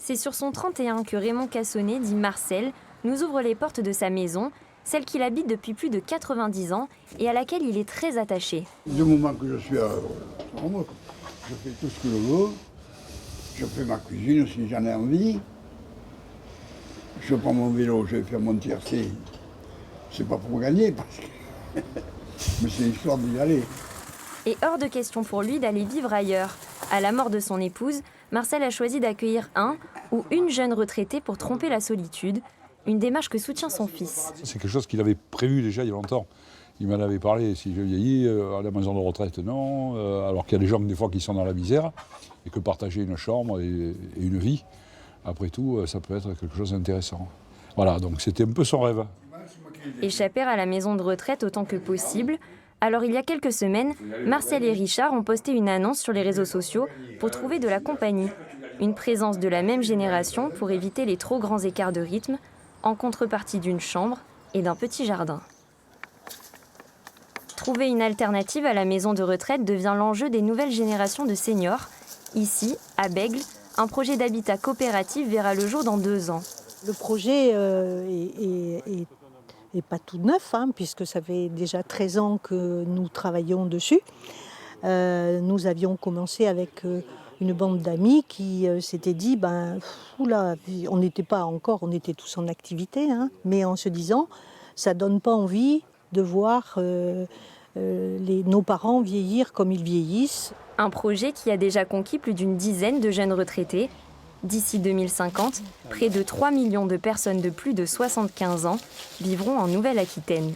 C'est sur son 31 que Raymond Cassonnet, dit Marcel, nous ouvre les portes de sa maison, celle qu'il habite depuis plus de 90 ans et à laquelle il est très attaché. Du moment que je suis en moi, je fais tout ce que je veux. Je fais ma cuisine si j'en ai envie. Je prends mon vélo, je vais faire mon tiercé. C'est pas pour gagner, parce que mais c'est l'histoire d'y aller. Et hors de question pour lui d'aller vivre ailleurs. À la mort de son épouse, Marcel a choisi d'accueillir un ou une jeune retraitée pour tromper la solitude, une démarche que soutient son fils. C'est quelque chose qu'il avait prévu déjà il y a longtemps. Il m'en avait parlé, si je vieillis, à la maison de retraite, non. Alors qu'il y a des gens des fois qui sont dans la misère et que partager une chambre et une vie, après tout, ça peut être quelque chose d'intéressant. Voilà, donc c'était un peu son rêve. Échapper à la maison de retraite autant que possible. Alors il y a quelques semaines, Marcel et Richard ont posté une annonce sur les réseaux sociaux pour trouver de la compagnie. Une présence de la même génération pour éviter les trop grands écarts de rythme, en contrepartie d'une chambre et d'un petit jardin. Trouver une alternative à la maison de retraite devient l'enjeu des nouvelles générations de seniors. Ici, à Bègles, un projet d'habitat coopératif verra le jour dans 2 ans. Le projet est pas tout neuf, puisque ça fait déjà 13 ans que nous travaillons dessus. Nous avions commencé avec une bande d'amis qui s'était dit, on n'était pas encore, on était tous en activité, mais en se disant, ça donne pas envie de voir nos parents vieillir comme ils vieillissent. Un projet qui a déjà conquis plus d'une dizaine de jeunes retraités. D'ici 2050, près de 3 millions de personnes de plus de 75 ans vivront en Nouvelle-Aquitaine.